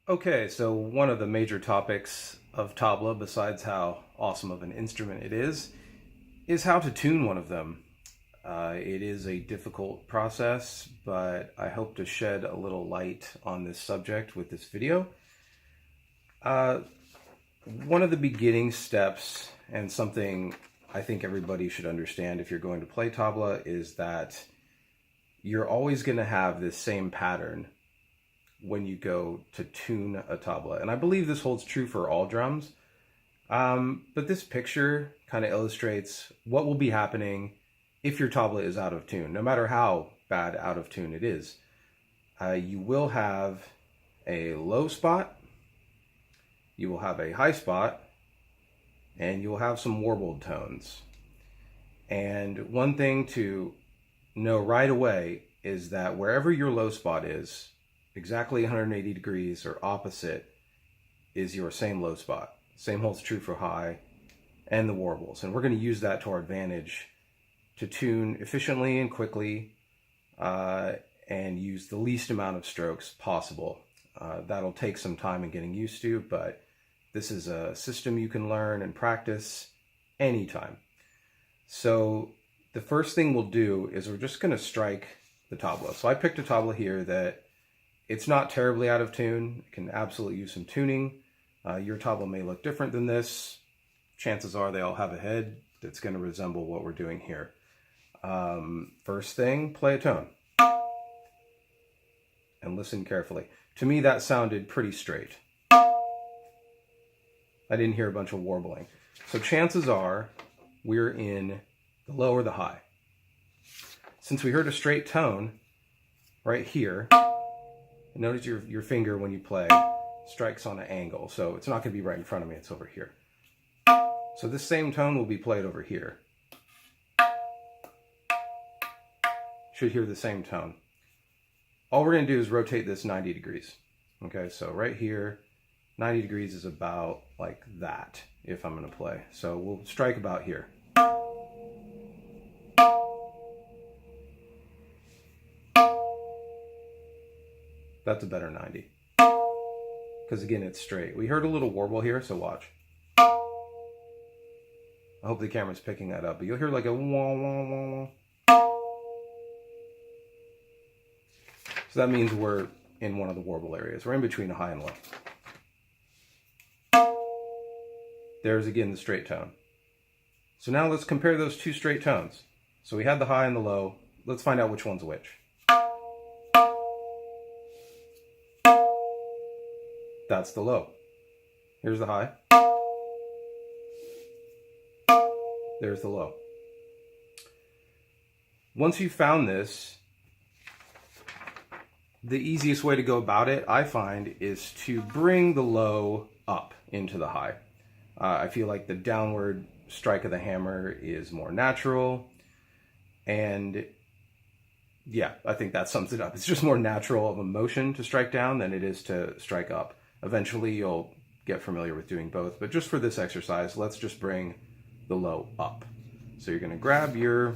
Okay, so one of the major topics of tabla, besides how awesome of an instrument it is how to tune one of them. It is a difficult process, but I hope to shed a little light on this subject with this video. One of the beginning steps, and something I think everybody should understand if you're going to play tabla, is that you're always going to have this same pattern when you go to tune a tabla. And I believe this holds true for all drums. But this picture kind of illustrates what will be happening if your tabla is out of tune, no matter how bad out of tune it is. You will have a low spot, you will have a high spot, and you will have some warbled tones. And one thing to know right away is that wherever your low spot is, exactly 180 degrees or opposite is your same low spot. Same holds true for high and the warbles. And we're going to use that to our advantage to tune efficiently and quickly and use the least amount of strokes possible. That'll take some time in getting used to, but this is a system you can learn and practice anytime. So the first thing we'll do is we're just going to strike the tabla. So I picked a tabla here that it's not terribly out of tune. It can absolutely use some tuning. Your tabla may look different than this. Chances are they all have a head that's going to resemble what we're doing here. First thing, play a tone. And listen carefully. To me, that sounded pretty straight. I didn't hear a bunch of warbling. So chances are we're in the low or the high. Since we heard a straight tone right here, notice your finger when you play strikes on an angle, so it's not going to be right in front of me, it's over here. So this same tone will be played over here. Should hear the same tone. All we're going to do is rotate this 90 degrees. Okay, so right here, 90 degrees is about like that if I'm going to play. So we'll strike about here. That's a better 90. Because again, it's straight. We heard a little warble here, so watch. I hope the camera's picking that up, but you'll hear like a wah, wah, wah, wah. So that means we're in one of the warble areas. We're in between the high and low. There's again the straight tone. So now let's compare those two straight tones. So we had the high and the low. Let's find out which one's which. That's the low. Here's the high. There's the low. Once you've found this, the easiest way to go about it, I find, is to bring the low up into the high. I feel like the downward strike of the hammer is more natural. And yeah, I think that sums it up. It's just more natural of a motion to strike down than it is to strike up. Eventually you'll get familiar with doing both, but just for this exercise, let's just bring the low up. So you're going to grab your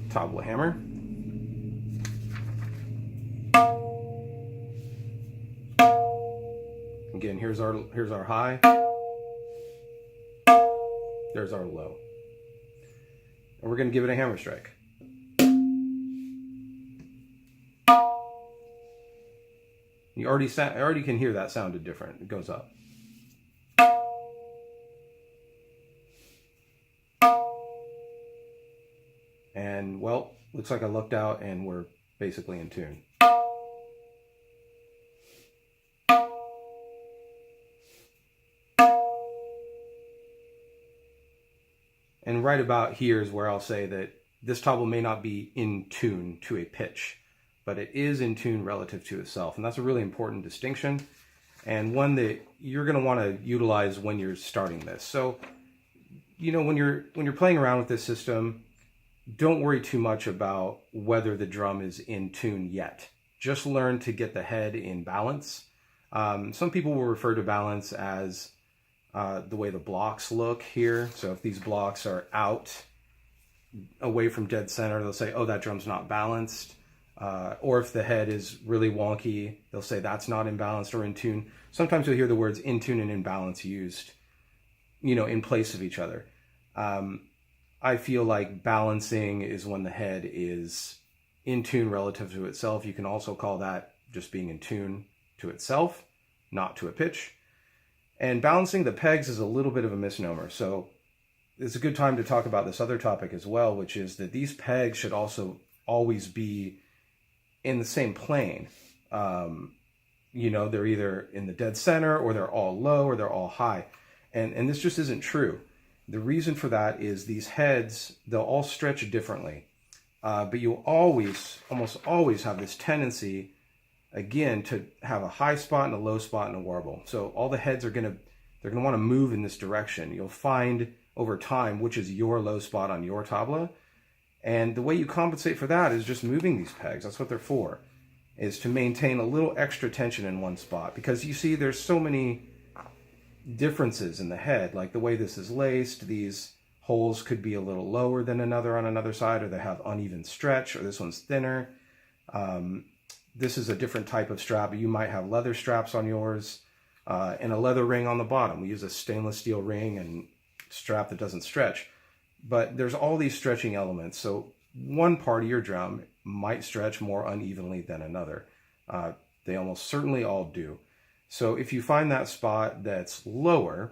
tabla hammer. Again, here's our high. There's our low. And we're going to give it a hammer strike. You already can hear that sounded different. It goes up. And well, looks like I lucked out and we're basically in tune. And right about here is where I'll say that this tabla may not be in tune to a pitch, but it is in tune relative to itself. And that's a really important distinction, and one that you're going to want to utilize when you're starting this. So, you know, when you're playing around with this system, don't worry too much about whether the drum is in tune yet. Just learn to get the head in balance. Some people will refer to balance as the way the blocks look here. So if these blocks are out away from dead center, they'll say, oh, that drum's not balanced. Or if the head is really wonky, they'll say that's not imbalanced or in tune. Sometimes you'll hear the words in tune and imbalance used, in place of each other. I feel like balancing is when the head is in tune relative to itself. You can also call that just being in tune to itself, not to a pitch. And balancing the pegs is a little bit of a misnomer. So it's a good time to talk about this other topic as well, which is that these pegs should also always be in the same plane. They're either in the dead center, or they're all low, or they're all high. And this just isn't true. The reason for that is these heads, they'll all stretch differently. But you'll almost always have this tendency, again, to have a high spot and a low spot in a warble. So all the heads they're gonna want to move in this direction. You'll find over time which is your low spot on your tabla. And the way you compensate for that is just moving these pegs. That's what they're for, is to maintain a little extra tension in one spot. Because you see, there's so many differences in the head, like the way this is laced. These holes could be a little lower than another on another side, or they have uneven stretch, or this one's thinner. This is a different type of strap. You might have leather straps on yours, and a leather ring on the bottom. We use a stainless steel ring and strap that doesn't stretch. But there's all these stretching elements. So one part of your drum might stretch more unevenly than another. They almost certainly all do. So if you find that spot that's lower,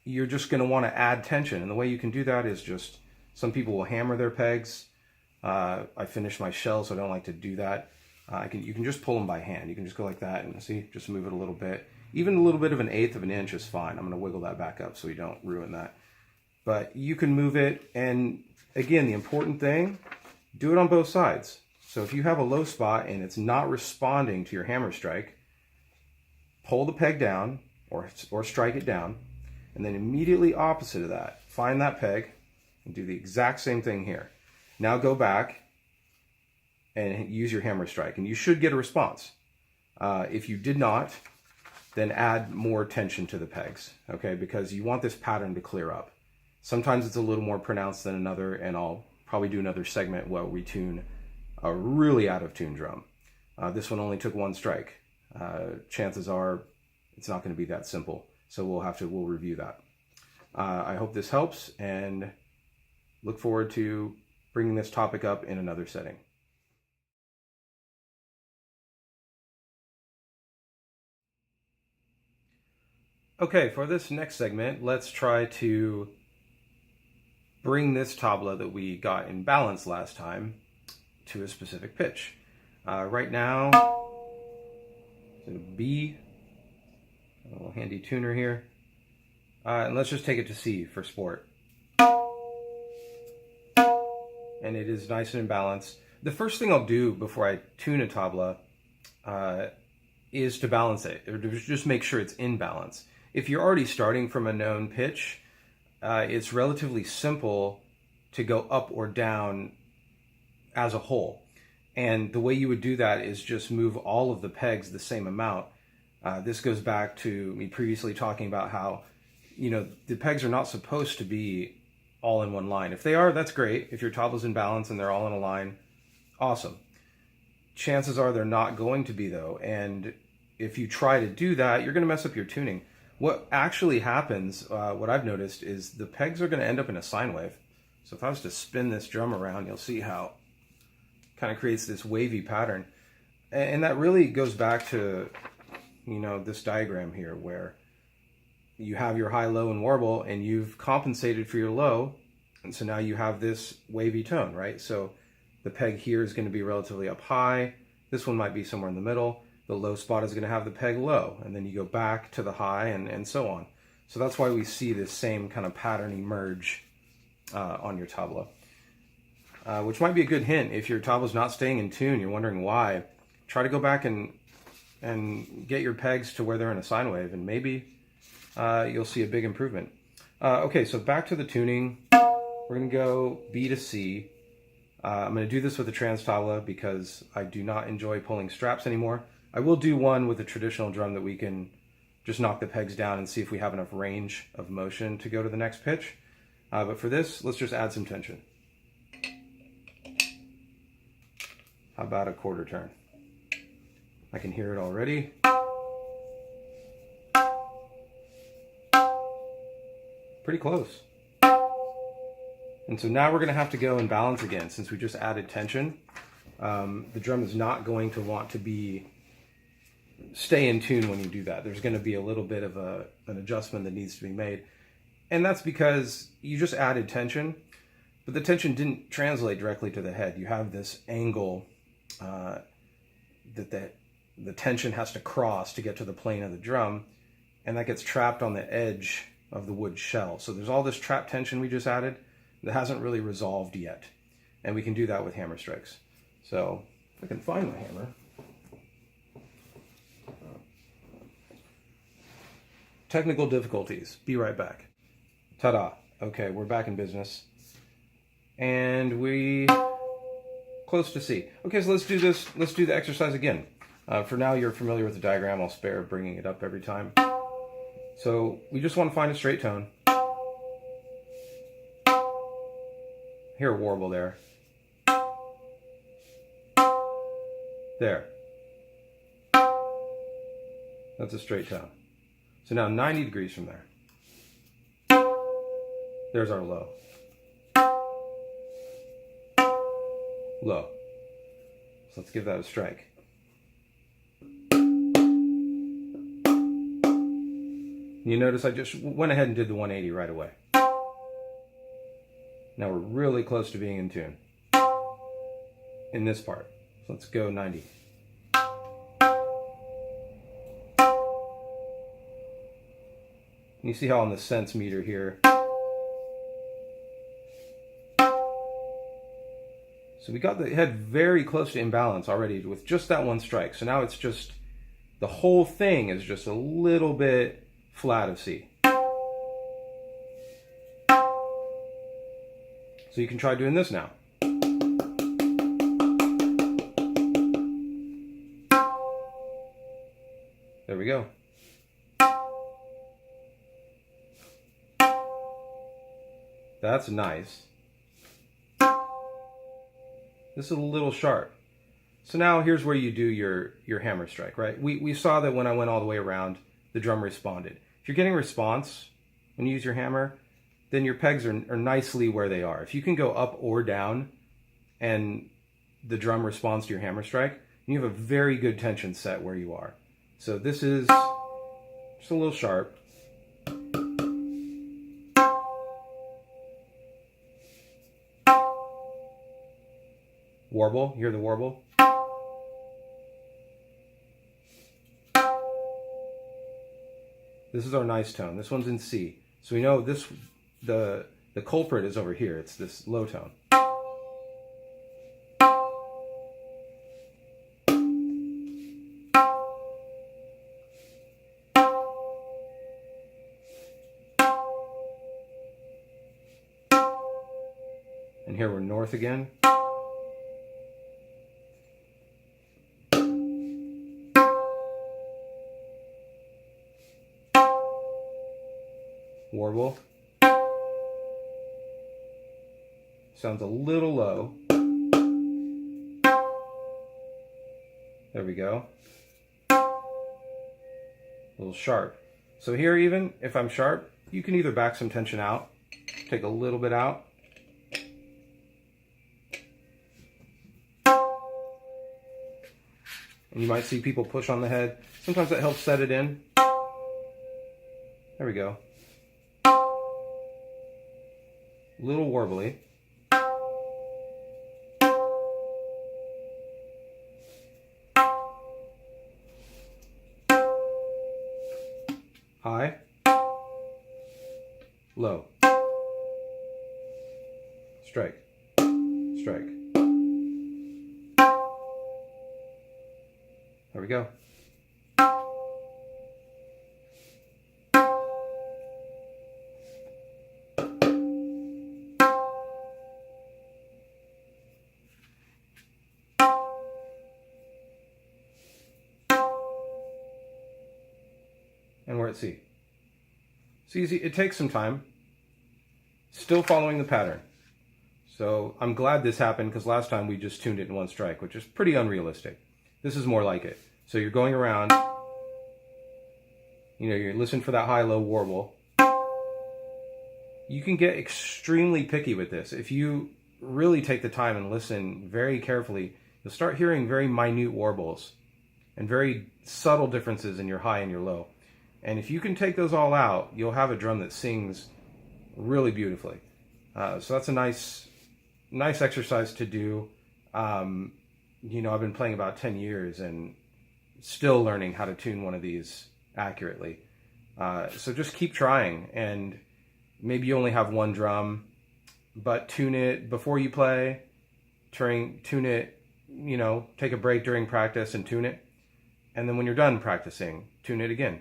you're just going to want to add tension. And the way you can do that is just, some people will hammer their pegs. I finish my shell, so I don't like to do that. You can just pull them by hand. You can just go like that and see, just move it a little bit. Even a little bit of 1/8 of an inch is fine. I'm going to wiggle that back up so we don't ruin that. But you can move it. And again, the important thing, do it on both sides. So if you have a low spot and it's not responding to your hammer strike, pull the peg down or strike it down, and then immediately opposite of that, find that peg and do the exact same thing here. Now go back and use your hammer strike, and you should get a response. If you did not, then add more tension to the pegs, okay? Because you want this pattern to clear up. Sometimes it's a little more pronounced than another, and I'll probably do another segment where we tune a really out of tune drum. This one only took one strike. Chances are it's not going to be that simple. So we'll review that. I hope this helps, and look forward to bringing this topic up in another setting. Okay, for this next segment, let's try to bring this tabla that we got in balance last time to a specific pitch. Right now, it's in a B, a little handy tuner here. And let's just take it to C for sport. And it is nice and in balance. The first thing I'll do before I tune a tabla is to balance it, or to just make sure it's in balance. If you're already starting from a known pitch, it's relatively simple to go up or down as a whole. And the way you would do that is just move all of the pegs the same amount. This goes back to me previously talking about how, the pegs are not supposed to be all in one line. If they are, that's great. If your tabla's in balance and they're all in a line, awesome. Chances are they're not going to be, though. And if you try to do that, you're going to mess up your tuning. What actually happens, what I've noticed, is the pegs are going to end up in a sine wave. So if I was to spin this drum around, you'll see how it kind of creates this wavy pattern. And that really goes back to, this diagram here, where you have your high, low, and warble, and you've compensated for your low. And so now you have this wavy tone, right? So the peg here is going to be relatively up high. This one might be somewhere in the middle. The low spot is going to have the peg low, and then you go back to the high, and so on. So that's why we see this same kind of pattern emerge on your tabla, which might be a good hint. If your tabla's not staying in tune, you're wondering why, try to go back and get your pegs to where they're in a sine wave, and maybe you'll see a big improvement. Okay, so back to the tuning. We're going to go B to C. I'm going to do this with the TransTabla because I do not enjoy pulling straps anymore. I will do one with a traditional drum that we can just knock the pegs down and see if we have enough range of motion to go to the next pitch. But for this, let's just add some tension. How about a quarter turn? I can hear it already. Pretty close. And so now we're going to have to go and balance again since we just added tension. The drum is not going to want to stay in tune when you do that. There's going to be a little bit of an adjustment that needs to be made. And that's because you just added tension, but the tension didn't translate directly to the head. You have this angle that the tension has to cross to get to the plane of the drum, and that gets trapped on the edge of the wood shell. So there's all this trapped tension we just added that hasn't really resolved yet. And we can do that with hammer strikes. So if I can find my hammer. Technical difficulties. Be right back. Ta-da. Okay, we're back in business. And we close to C. Okay, so let's do this. Let's do the exercise again. For now, you're familiar with the diagram. I'll spare bringing it up every time. So we just want to find a straight tone. Hear a warble there. There. That's a straight tone. So now 90 degrees from there. There's our low. Low. So let's give that a strike. You notice I just went ahead and did the 180 right away. Now we're really close to being in tune in this part. So let's go 90. And you see how on the sense meter here, so we got the head very close to imbalance already with just that one strike. So now it's just, the whole thing is just a little bit flat of C. So you can try doing this now. There we go. That's nice. This is a little sharp. So now here's where you do your hammer strike, right? We saw that when I went all the way around, the drum responded. If you're getting response when you use your hammer, then your pegs are nicely where they are. If you can go up or down and the drum responds to your hammer strike, you have a very good tension set where you are. So this is just a little sharp. Warble, you hear the warble? This is our nice tone. This one's in C. So we know this, the culprit is over here. It's this low tone. And here we're north again. Warble. Sounds a little low. There we go. A little sharp. So here even, if I'm sharp, you can either back some tension out, take a little bit out, and you might see people push on the head. Sometimes that helps set it in. There we go. A little warbly. High. Low. Strike. Strike. There we go. And we're at C. So you see, it takes some time. Still following the pattern. So I'm glad this happened, because last time we just tuned it in one strike, which is pretty unrealistic. This is more like it. So you're going around, you know, you're listening for that high-low warble. You can get extremely picky with this. If you really take the time and listen very carefully, you'll start hearing very minute warbles and very subtle differences in your high and your low. And if you can take those all out, you'll have a drum that sings really beautifully. So that's a nice exercise to do. You know, I've been playing about 10 years and still learning how to tune one of these accurately. So just keep trying, and maybe you only have one drum, but tune it before you play, tune it, you know, take a break during practice and tune it. And then when you're done practicing, tune it again.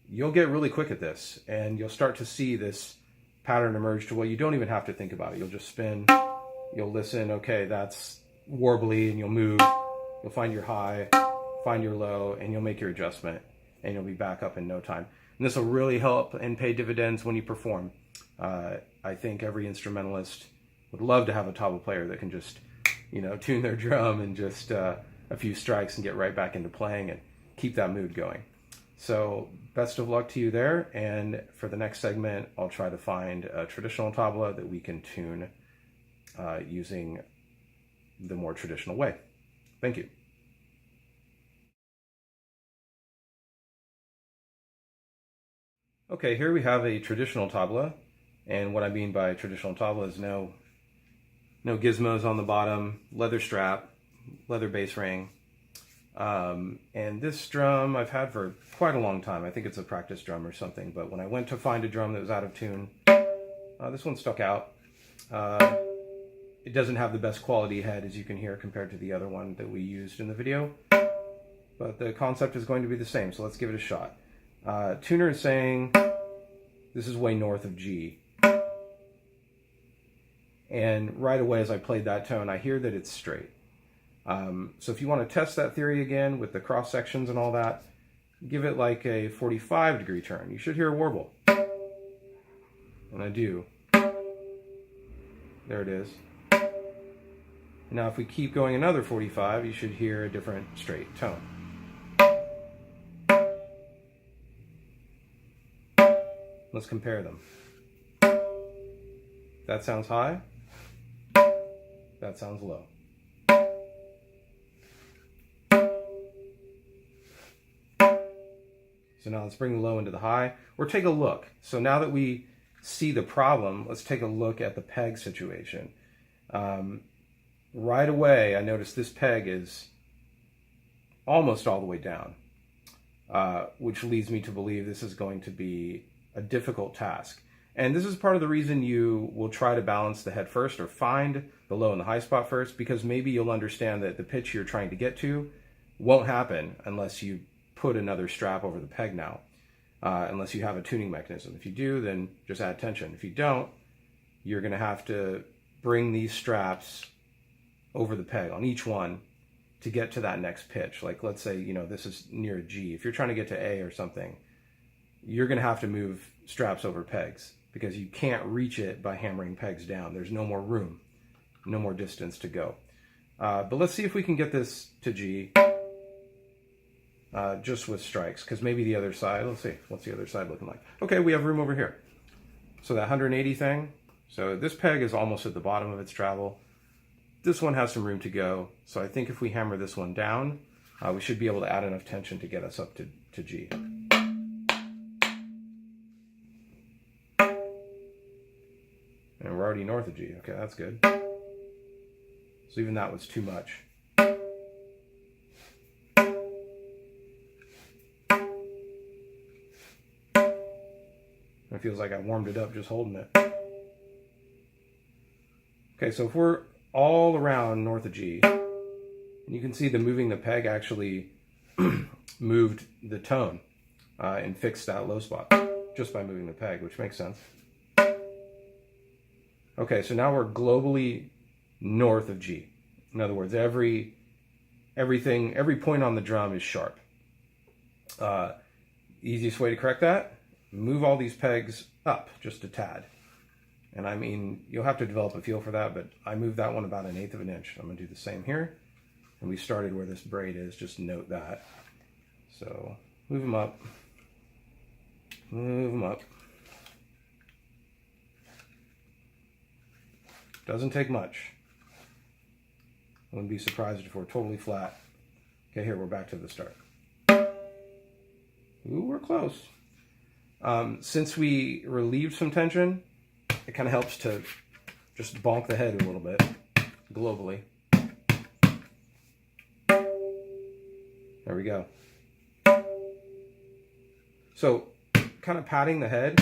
You'll get really quick at this, and you'll start to see this pattern emerge to where you don't even have to think about it. You'll just spin, you'll listen, okay, that's warbly, and you'll move, you'll find your high, find your low, and you'll make your adjustment, and you'll be back up in no time. And this will really help and pay dividends when you perform. I think every instrumentalist would love to have a tabla player that can just, you know, tune their drum in just a few strikes and get right back into playing and keep that mood going. So best of luck to you there, and for the next segment I'll try to find a traditional tabla that we can tune using the more traditional way. Thank you. Okay, here we have a traditional tabla, and what I mean by traditional tabla is no gizmos on the bottom, leather strap, leather bass ring. And this drum I've had for quite a long time. I think it's a practice drum or something, but when I went to find a drum that was out of tune, this one stuck out. It doesn't have the best quality head, as you can hear, compared to the other one that we used in the video, but the concept is going to be the same, so let's give it a shot. Tuner is saying this is way north of G, and right away as I played that tone I hear that it's straight. So if you want to test that theory again with the cross sections and all that, give it like a 45-degree turn. You should hear a warble, and I do. There it is. Now if we keep going another 45, you should hear a different straight tone. Let's compare them. That sounds high. That sounds low. So now let's bring the low into the high, or take a look. So now that we see the problem, let's take a look at the peg situation. Right away, I noticed this peg is almost all the way down, which leads me to believe this is going to be a difficult task. And this is part of the reason you will try to balance the head first, or find the low and the high spot first, because maybe you'll understand that the pitch you're trying to get to won't happen unless you put another strap over the peg now, unless you have a tuning mechanism. If you do, then just add tension. If you don't, you're going to have to bring these straps over the peg on each one to get to that next pitch. Like let's say, you know, this is near a G. If you're trying to get to A or something, you're going to have to move straps over pegs, because you can't reach it by hammering pegs down. There's no more room, no more distance to go. But let's see if we can get this to G just with strikes, because maybe the other side, let's see, what's the other side looking like? Okay, we have room over here. So that 180 thing, so this peg is almost at the bottom of its travel. This one has some room to go, so I think if we hammer this one down, we should be able to add enough tension to get us up to G. And we're already north of G. Okay, that's good. So even that was too much. It feels like I warmed it up just holding it. Okay, so if we're all around north of G, and you can see the moving the peg actually moved the tone and fixed that low spot just by moving the peg, which makes sense. Okay, so now we're globally north of G. In other words, every point on the drum is sharp. Easiest way to correct that, move all these pegs up just a tad. And I mean, you'll have to develop a feel for that, but I moved that one about 1/8 of an inch. I'm gonna do the same here. And we started where this braid is, just note that. So move them up, move them up. Doesn't take much. I wouldn't be surprised if we're totally flat. Okay, here, we're back to the start. Ooh, we're close. Since we relieved some tension, it kind of helps to just bonk the head a little bit, globally. There we go. So, kind of patting the head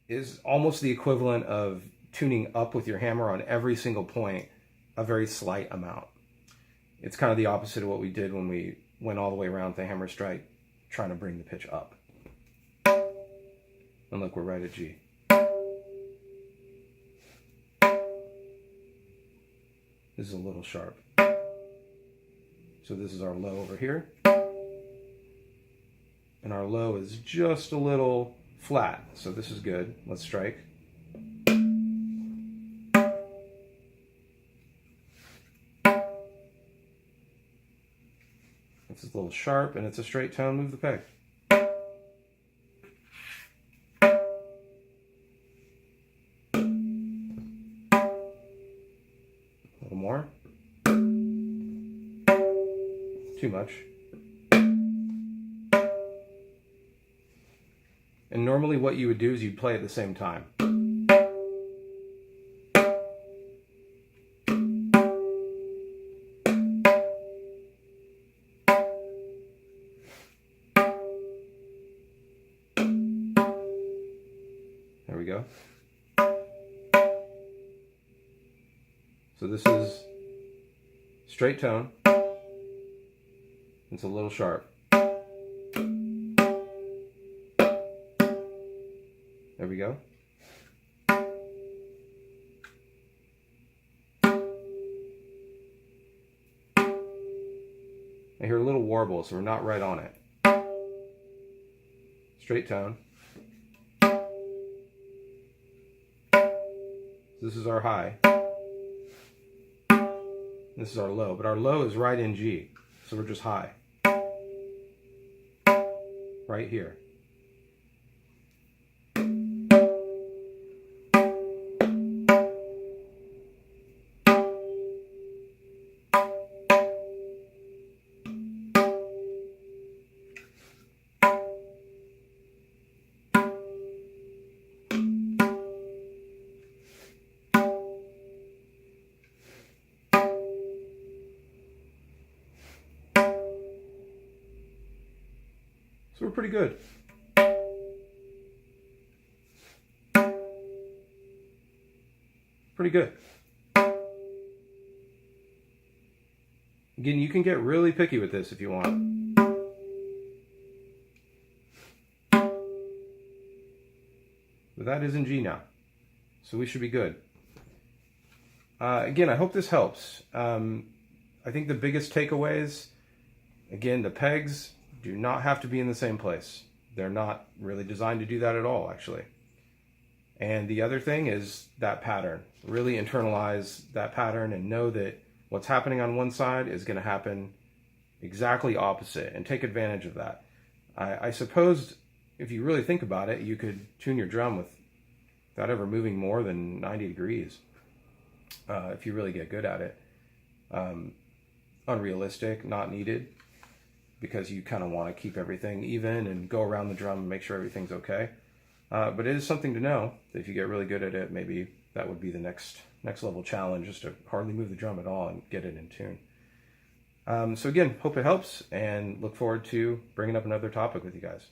is almost the equivalent of tuning up with your hammer on every single point a very slight amount. It's kind of the opposite of what we did when we went all the way around with the hammer strike, trying to bring the pitch up. And look, we're right at G. This is a little sharp. So this is our low over here. And our low is just a little flat. So this is good. Let's strike. This is a little sharp and it's a straight tone. Move the peg. A little more. Too much. And normally what you would do is you'd play at the same time. There we go. So this is straight tone. It's a little sharp. There we go. I hear a little warble, so we're not right on it. Straight tone. This is our high. This is our low, but our low is right in G, so we're just high. Right here. So we're pretty good. Pretty good. Again, you can get really picky with this if you want. But that is in G now. So we should be good. Again, I hope this helps. I think the biggest takeaways, again, the pegs do not have to be in the same place. They're not really designed to do that at all, actually. And the other thing is that pattern. Really internalize that pattern and know that what's happening on one side is going to happen exactly opposite, and take advantage of that. I suppose if you really think about it, you could tune your drum without ever moving more than 90 degrees if you really get good at it. Unrealistic, not needed, because you kind of want to keep everything even and go around the drum and make sure everything's okay. But it is something to know that if you get really good at it, maybe that would be the next level challenge, just to hardly move the drum at all and get it in tune. So again, hope it helps, and look forward to bringing up another topic with you guys.